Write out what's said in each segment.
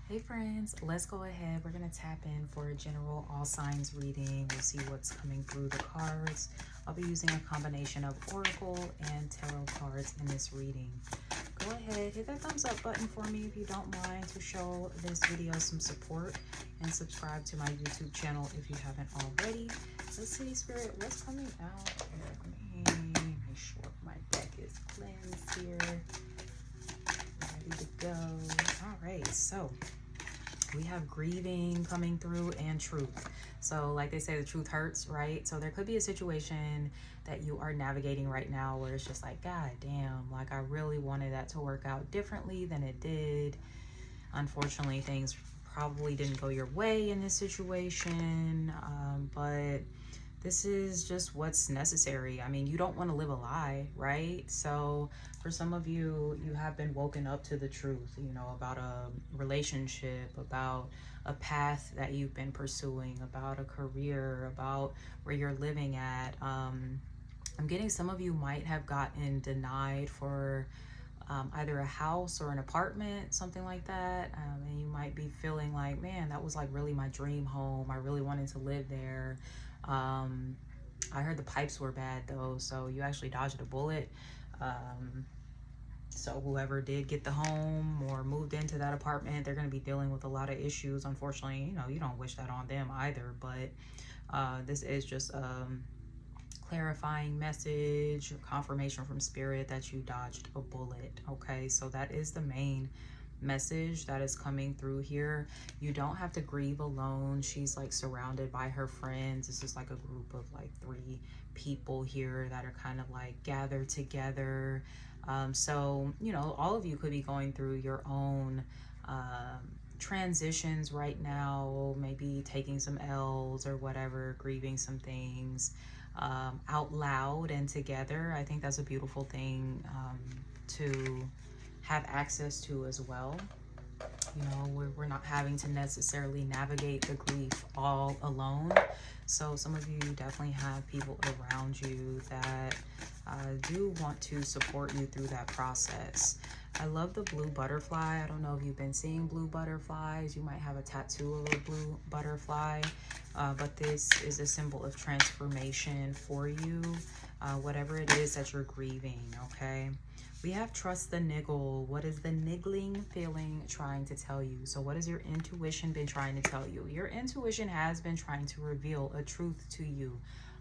Hey friends, let's go ahead. We're going to tap in for a general all signs reading. We'll see what's coming through the cards. I'll be using a combination of Oracle and Tarot cards in this reading. Go ahead, hit that thumbs up button for me if you don't mind, to show this video some support, and subscribe to my YouTube channel if you haven't already. Let's see, Spirit, what's coming out here? Let me make sure my deck is cleansed here. Ready to go. All right, so we have grieving coming through and truth. So like they say, the truth hurts, right? So there could be a situation that you are navigating right now where it's just like, God damn, like I really wanted that to work out differently than it did. Unfortunately, things probably didn't go your way in this situation, but this is just what's necessary. I mean, you don't want to live a lie, right? So for some of you, you have been woken up to the truth, you know, about a relationship, about a path that you've been pursuing, about a career, about where you're living at. I'm getting some of you might have gotten denied for either a house or an apartment, something like that. And you might be feeling like, man, that was like really my dream home. I really wanted to live there. I heard the pipes were bad though, so you actually dodged a bullet. So whoever did get the home or moved into that apartment, they're going to be dealing with a lot of issues. Unfortunately, you know, you don't wish that on them either, but this is just clarifying message, confirmation from spirit that you dodged a bullet. Okay, so that is the main message that is coming through here. You don't have to grieve alone. She's like surrounded by her friends. This is like a group of like 3 people here that are kind of like gathered together. So you know, all of you could be going through your own transitions right now, maybe taking some L's or whatever, grieving some things out loud and together. I think that's a beautiful thing to have access to as well. You know, we're not having to necessarily navigate the grief all alone. So some of you definitely have people around you that do want to support you through that process. I love the blue butterfly. I don't know if you've been seeing blue butterflies. You might have a tattoo of a blue butterfly, but this is a symbol of transformation for you, whatever it is that you're grieving, okay? We have trust the niggle. What is the niggling feeling trying to tell you? So what has your intuition been trying to tell you? Your intuition has been trying to reveal a truth to you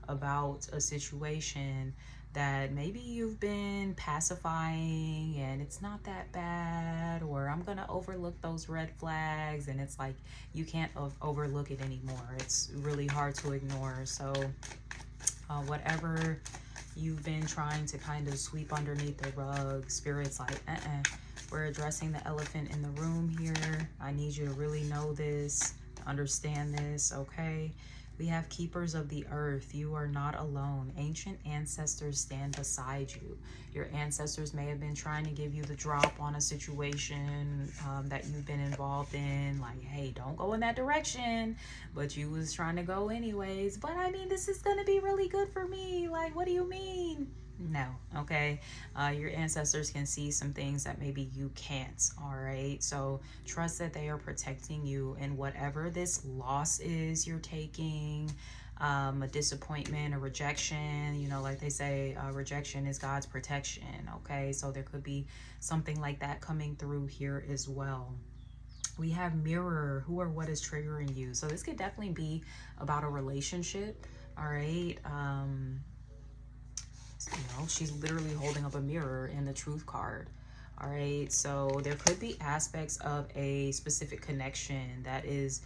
about a situation that maybe you've been pacifying and it's not that bad, or I'm gonna overlook those red flags, and it's like you can't overlook it anymore. It's really hard to ignore. So whatever you've been trying to kind of sweep underneath the rug, spirit's like, we're addressing the elephant in the room here. I need you to really know this, understand this, okay? We have keepers of the earth. You are not alone. Ancient ancestors stand beside you. Your ancestors may have been trying to give you the drop on a situation that you've been involved in. Like, hey, don't go in that direction. But you was trying to go anyways. But I mean, this is going to be really good for me. Like, what do you mean? No, okay? Your ancestors can see some things that maybe you can't, all right? So trust that they are protecting you in whatever this loss is you're taking, a disappointment, a rejection. You know, like they say, rejection is God's protection, okay? So there could be something like that coming through here as well. We have mirror. Who or what is triggering you? So this could definitely be about a relationship, all right? You know, she's literally holding up a mirror in the truth card. All right, so there could be aspects of a specific connection that is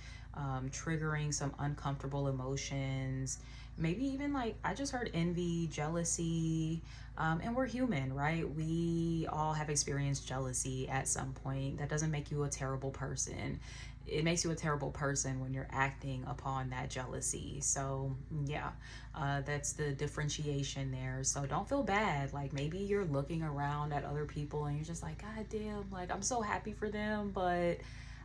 triggering some uncomfortable emotions. Maybe even like, I just heard envy, jealousy, and we're human, right? We all have experienced jealousy at some point. That doesn't make you a terrible person. It makes you a terrible person when you're acting upon that jealousy. So yeah, that's the differentiation there. So don't feel bad. Like maybe you're looking around at other people and you're just like, God damn, like I'm so happy for them, but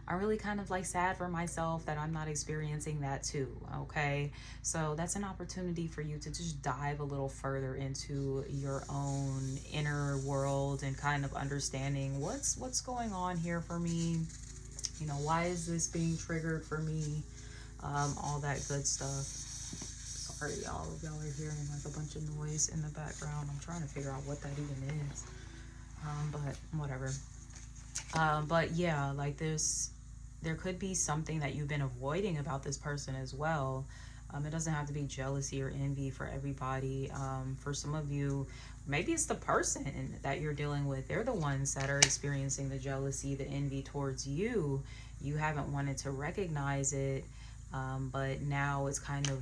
I'm really kind of like sad for myself that I'm not experiencing that too, okay? So that's an opportunity for you to just dive a little further into your own inner world and kind of understanding what's going on here for me. You know, why is this being triggered for me? All that good stuff. Sorry, y'all. Y'all are hearing like a bunch of noise in the background. I'm trying to figure out what that even is. But whatever. But yeah, like there could be something that you've been avoiding about this person as well. It doesn't have to be jealousy or envy for everybody. For some of you, maybe it's the person that you're dealing with. They're the ones that are experiencing the jealousy, the envy towards you. You haven't wanted to recognize it, but now it's kind of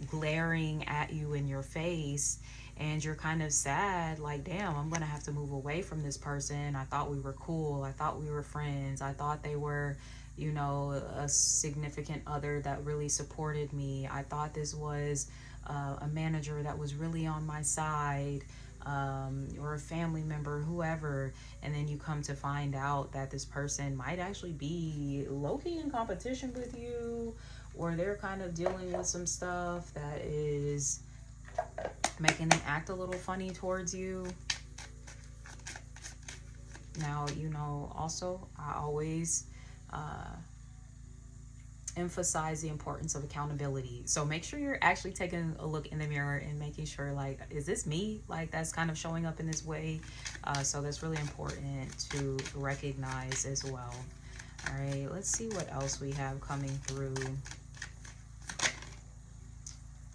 glaring at you in your face, and you're kind of sad, like, damn, I'm gonna have to move away from this person. I thought we were cool. I thought we were friends. I thought they were, you know, a significant other that really supported me. I thought this was a manager that was really on my side, or a family member, whoever. And then you come to find out that this person might actually be low-key in competition with you, or they're kind of dealing with some stuff that is making them act a little funny towards you. Now, you know, also, I always emphasize the importance of accountability. So make sure you're actually taking a look in the mirror and making sure, like, is this me? Like, that's kind of showing up in this way. So that's really important to recognize as well. All right, let's see what else we have coming through.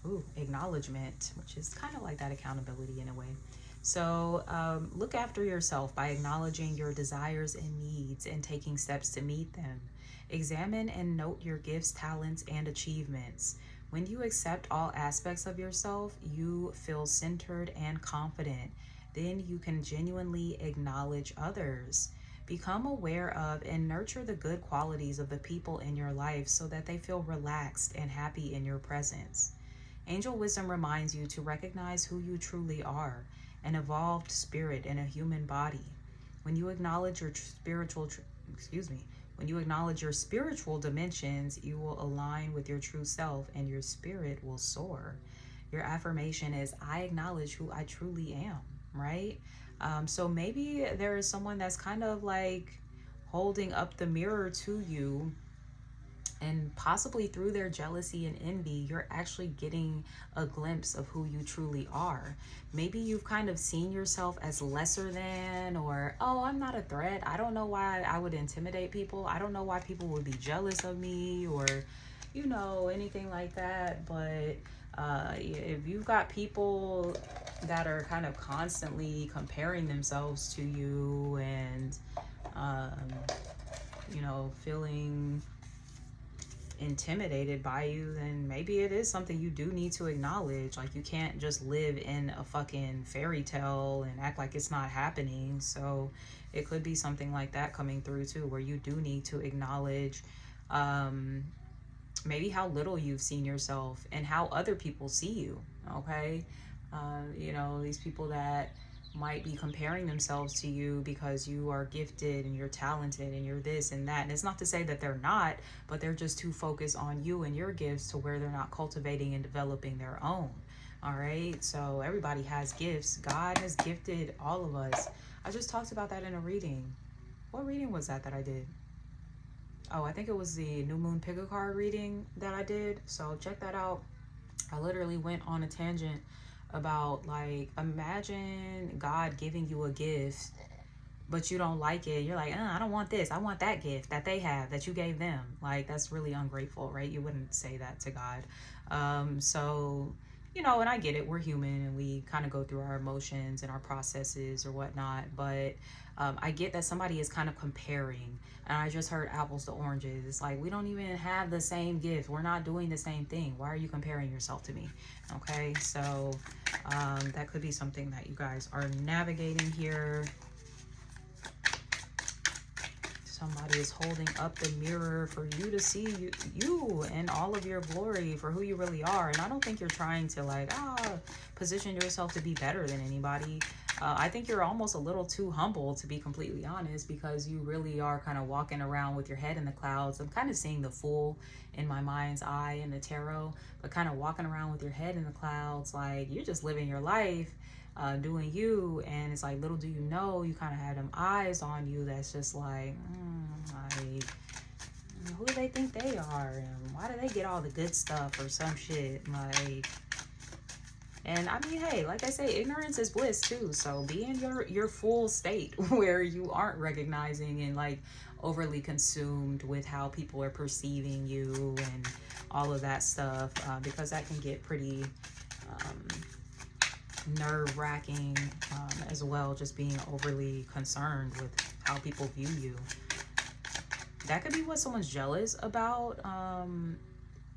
Ooh, acknowledgement, which is kind of like that accountability in a way. So look after yourself by acknowledging your desires and needs and taking steps to meet them. Examine and note your gifts, talents, and achievements. When you accept all aspects of yourself, you feel centered and confident. Then you can genuinely acknowledge others. Become aware of and nurture the good qualities of the people in your life so that they feel relaxed and happy in your presence. Angel wisdom reminds you to recognize who you truly are, an evolved spirit in a human body. When you acknowledge your when you acknowledge your spiritual dimensions, you will align with your true self and your spirit will soar. Your affirmation is, I acknowledge who I truly am, right? So maybe there is someone that's kind of like holding up the mirror to you, and possibly through their jealousy and envy, you're actually getting a glimpse of who you truly are. Maybe you've kind of seen yourself as lesser than, or, oh, I'm not a threat. I don't know why I would intimidate people. I don't know why people would be jealous of me, or, you know, anything like that. But if you've got people that are kind of constantly comparing themselves to you and, you know, feeling intimidated by you, then maybe it is something you do need to acknowledge. Like, you can't just live in a fucking fairy tale and act like it's not happening. So it could be something like that coming through too, where you do need to acknowledge maybe how little you've seen yourself and how other people see you. Okay, you know, these people that might be comparing themselves to you because you are gifted and you're talented and you're this and that. And it's not to say that they're not, but they're just too focused on you and your gifts to where they're not cultivating and developing their own. All right, so everybody has gifts. God has gifted all of us. I just talked about that in a reading. What reading was that I did? Oh, I think it was the New Moon Pick a Card reading that I did. So check that out. I literally went on a tangent about, like, imagine God giving you a gift, but you don't like it. You're like, I don't want this. I want that gift that they have that you gave them. Like, that's really ungrateful, right? You wouldn't say that to God. So, you know, and I get it. We're human and we kind of go through our emotions and our processes or whatnot. But I get that somebody is kind of comparing. And I just heard apples to oranges. It's like, we don't even have the same gift. We're not doing the same thing. Why are you comparing yourself to me? Okay, so that could be something that you guys are navigating here. Somebody is holding up the mirror for you to see you in all of your glory for who you really are. And I don't think you're trying to, like, position yourself to be better than anybody. I think you're almost a little too humble, to be completely honest, because you really are kind of walking around with your head in the clouds. I'm kind of seeing the Fool in my mind's eye in the tarot, but kind of walking around with your head in the clouds, like you're just living your life, doing you. And it's like, little do you know, you kind of have them eyes on you that's just like, are and why do they get all the good stuff or some shit. Like, and I mean, hey, like I say, ignorance is bliss too. So be in your full state where you aren't recognizing and like overly consumed with how people are perceiving you and all of that stuff, because that can get pretty nerve-wracking as well, just being overly concerned with how people view you. That could be what someone's jealous about,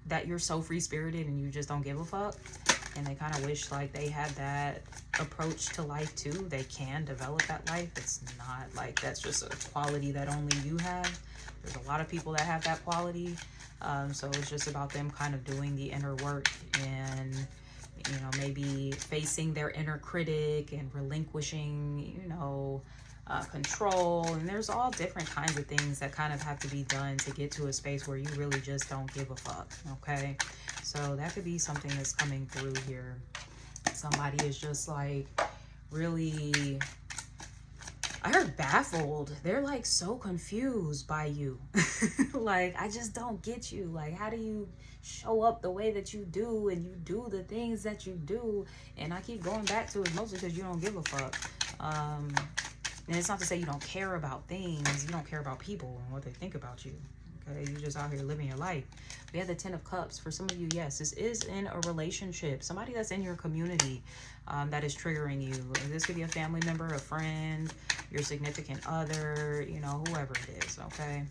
that you're so free-spirited and you just don't give a fuck, and they kind of wish like they had that approach to life too. They can develop that life. It's not like that's just a quality that only you have. There's a lot of people that have that quality, so it's just about them kind of doing the inner work and, you know, maybe facing their inner critic and relinquishing, you know, control. And there's all different kinds of things that kind of have to be done to get to a space where you really just don't give a fuck. Okay, so that could be something that's coming through here. Somebody is just like really, I heard baffled. They're like so confused by you. Like, I just don't get you. Like, how do you show up the way that you do and you do the things that you do? And I keep going back to it mostly because you don't give a fuck. And it's not to say you don't care about things. You don't care about people and what they think about you. Okay, you're just out here living your life. We have the 10 of Cups. For some of you, yes, this is in a relationship. Somebody that's in your community that is triggering you. This could be a family member, a friend, your significant other, you know, whoever it is, okay?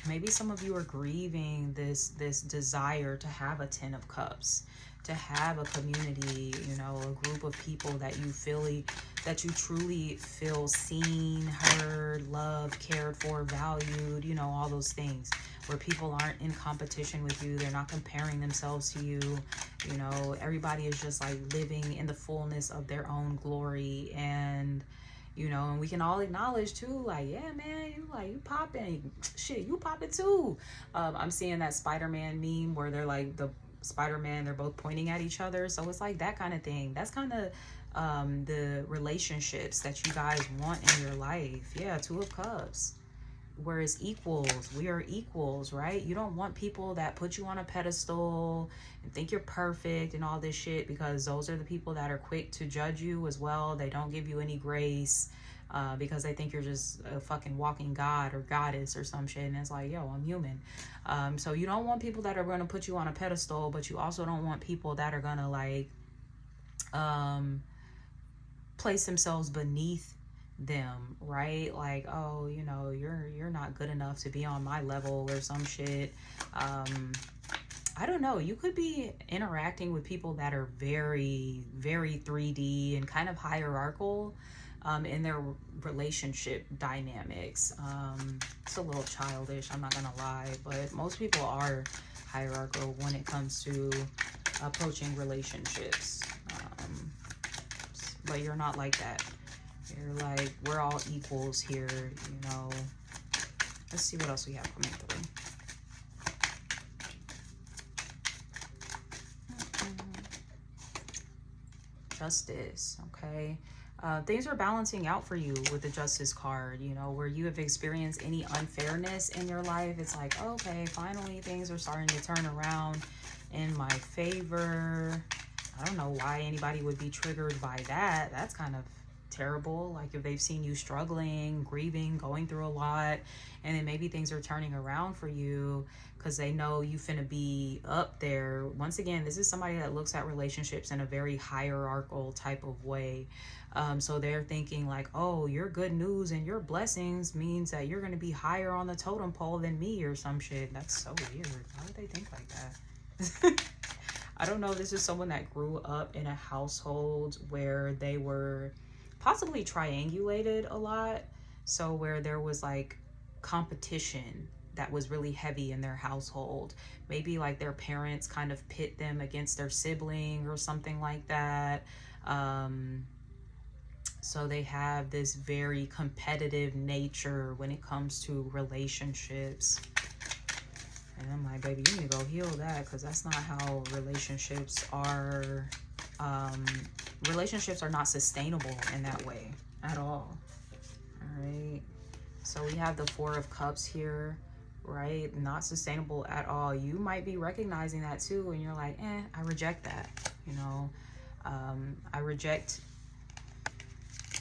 Maybe some of you are grieving this desire to have a 10 of Cups, to have a community, you know, a group of people that you truly feel seen, heard, loved, cared for, valued, you know, all those things, where people aren't in competition with you. They're not comparing themselves to you. You know, everybody is just like living in the fullness of their own glory. And, you know, and we can all acknowledge too, like, yeah, man, you popping, shit, you popping too. I'm seeing that Spider-Man meme where they're like the Spider-Man, they're both pointing at each other. So it's like that kind of thing. That's kind of the relationships that you guys want in your life. Yeah, 2 of Cups. Whereas equals, we are equals, right? You don't want people that put you on a pedestal and think you're perfect and all this shit, because those are the people that are quick to judge you as well. They don't give you any grace because they think you're just a fucking walking god or goddess or some shit. And it's like, yo, I'm human. So you don't want people that are going to put you on a pedestal, but you also don't want people that are going to like place themselves beneath them, right? Like, oh, you know, you're not good enough to be on my level or some shit. I don't know. You could be interacting with people that are very, very 3D and kind of hierarchical in their relationship dynamics. It's a little childish, I'm not gonna lie, but most people are hierarchical when it comes to approaching relationships. But you're not like that. You're like, we're all equals here, you know. Let's see what else we have coming through. Justice, okay. Things are balancing out for you with the Justice card, you know, where you have experienced any unfairness in your life. It's like, okay, finally things are starting to turn around in my favor. I don't know why anybody would be triggered by that. That's kind of terrible. Like if they've seen you struggling, grieving, going through a lot, and then maybe things are turning around for you because they know you finna be up there. Once again, this is somebody that looks at relationships in a very hierarchical type of way. So they're thinking like, oh, your good news and your blessings means that you're gonna be higher on the totem pole than me or some shit. That's so weird. Why would they think like that? I don't know. This is someone that grew up in a household where they were possibly triangulated a lot. So where there was like competition that was really heavy in their household. Maybe like their parents kind of pit them against their sibling or something like that. So they have this very competitive nature when it comes to relationships. And I'm like, baby, you need to go heal that, because that's not how relationships are. Relationships are not sustainable in that way at all. All right. So we have the Four of Cups here, right? Not sustainable at all. You might be recognizing that too, and you're like, I reject that. You know, I reject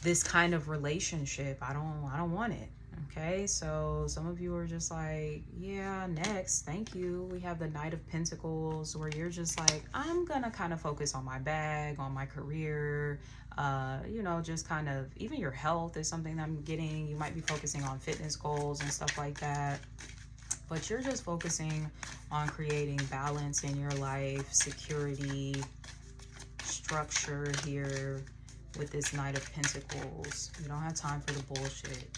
this kind of relationship. I don't want it. Okay, so some of you are just like, yeah, next, thank you. We have the Knight of Pentacles, where you're just like, I'm gonna kind of focus on my bag, on my career, you know, just kind of, even your health is something that I'm getting. You might be focusing on fitness goals and stuff like that, but you're just focusing on creating balance in your life, security, structure here with this Knight of Pentacles. You don't have time for the bullshit.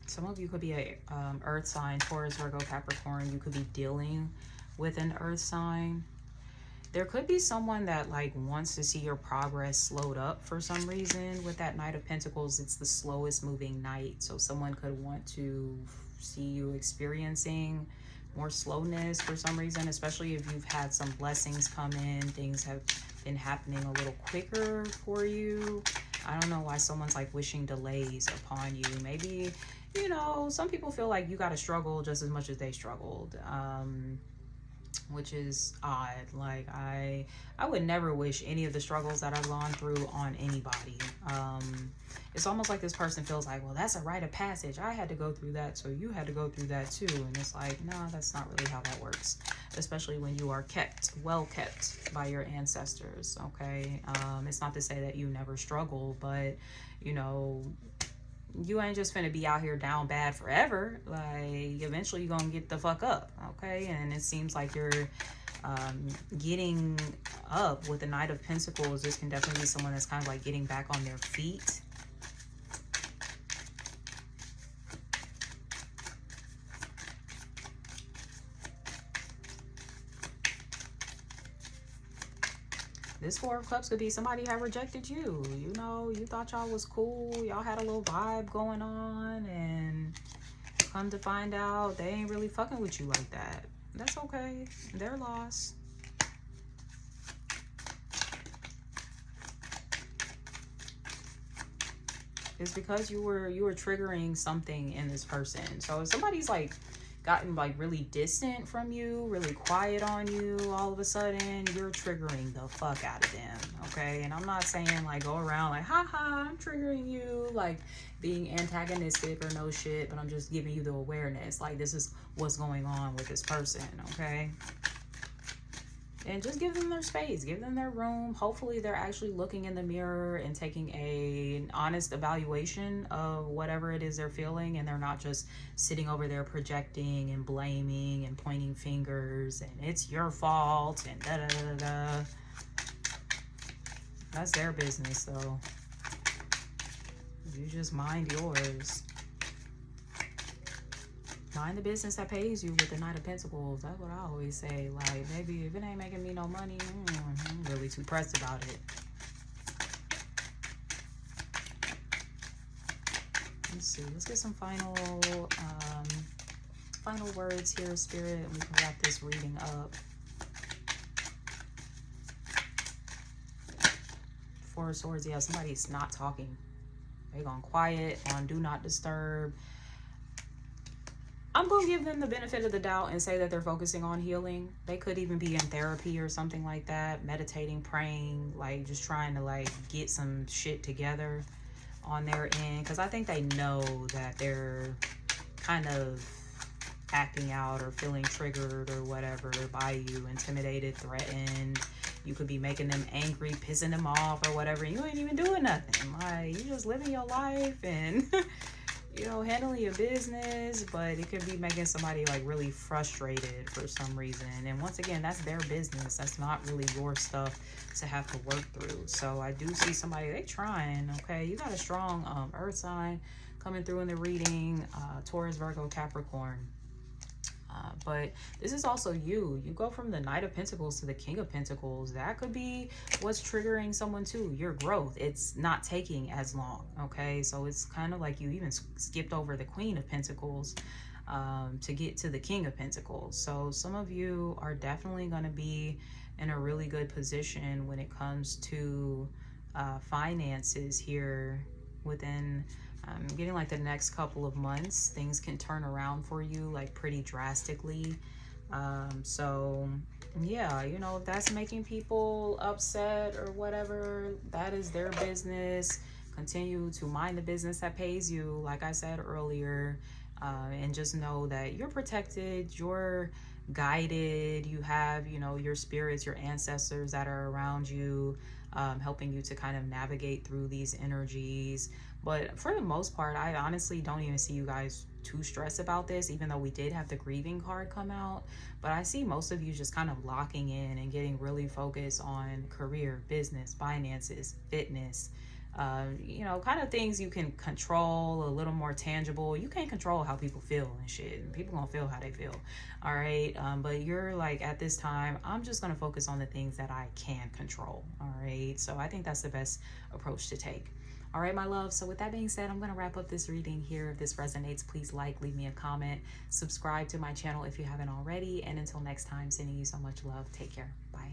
Some of you could be a earth sign, Taurus, Virgo, Capricorn. You could be dealing with an earth sign. There could be someone that like wants to see your progress slowed up for some reason. With that Knight of Pentacles, it's the slowest moving knight. So someone could want to see you experiencing more slowness for some reason, especially if you've had some blessings come in. Things have been happening a little quicker for you. I don't know why someone's like wishing delays upon you. Maybe, you know, some people feel like you got to struggle just as much as they struggled, which is odd. Like I would never wish any of the struggles that I've gone through on anybody. It's almost like this person feels like, well, that's a rite of passage. I had to go through that, so you had to go through that too. And it's like, no, that's not really how that works, especially when you are kept, well kept by your ancestors. Okay, it's not to say that you never struggle, but you know, you ain't just finna be out here down bad forever. Like eventually you're gonna get the fuck up. Okay, and it seems like you're getting up with the Knight of Pentacles. This can definitely be someone that's kind of like getting back on their feet. This Four of Cups could be somebody had rejected you. You know, you thought y'all was cool. Y'all had a little vibe going on, and come to find out they ain't really fucking with you like that. That's okay. Their loss. It's because you were triggering something in this person. So if somebody's like gotten like really distant from you, really quiet on you, all of a sudden you're triggering the fuck out of them. Okay, and I'm not saying like go around like haha I'm triggering you, like being antagonistic or no shit, but I'm just giving you the awareness, like this is what's going on with this person. Okay, and just give them their space, give them their room. Hopefully they're actually looking in the mirror and taking an honest evaluation of whatever it is they're feeling, and they're not just sitting over there projecting and blaming and pointing fingers and it's your fault and da da da da. That's their business though. You just mind yours. Mind the business that pays you with the Knight of Pentacles. That's what I always say. Like, maybe if it ain't making me no money, I'm really too pressed about it. Let's see. Let's get some final words here, Spirit, and we can wrap this reading up. Four of Swords. Yeah, somebody's not talking. They're gone quiet on Do Not Disturb. I'm going to give them the benefit of the doubt and say that they're focusing on healing. They could even be in therapy or something like that, meditating, praying, like just trying to like get some shit together on their end. Because I think they know that they're kind of acting out or feeling triggered or whatever by you, intimidated, threatened. You could be making them angry, pissing them off or whatever. And you ain't even doing nothing. Like, you just living your life and... you know, handling your business, but it could be making somebody like really frustrated for some reason. And once again, that's their business. That's not really your stuff to have to work through. So I do see somebody, they trying, okay? You got a strong earth sign coming through in the reading, Taurus, Virgo, Capricorn. But this is also you. You go from the Knight of Pentacles to the King of Pentacles. That could be what's triggering someone too. Your growth. It's not taking as long. Okay. So it's kind of like you even skipped over the Queen of Pentacles. to get to the King of Pentacles. So some of you are definitely going to be in a really good position when it comes to finances here within getting like the next couple of months. Things can turn around for you like pretty drastically. So yeah, you know, if that's making people upset or whatever, that is their business. Continue to mind the business that pays you, like I said earlier, and just know that you're protected, you're guided, you have, you know, your spirits, your ancestors that are around you, helping you to kind of navigate through these energies. But for the most part, I honestly don't even see you guys too stressed about this, even though we did have the grieving card come out. But I see most of you just kind of locking in and getting really focused on career, business, finances, fitness, you know, kind of things you can control, a little more tangible. You can't control how people feel and shit. People gonna feel how they feel. All right. But you're like, at this time, I'm just gonna focus on the things that I can control. All right. So I think that's the best approach to take. All right, my love. So with that being said, I'm going to wrap up this reading here. If this resonates, please like, leave me a comment, subscribe to my channel if you haven't already. And until next time, sending you so much love. Take care. Bye.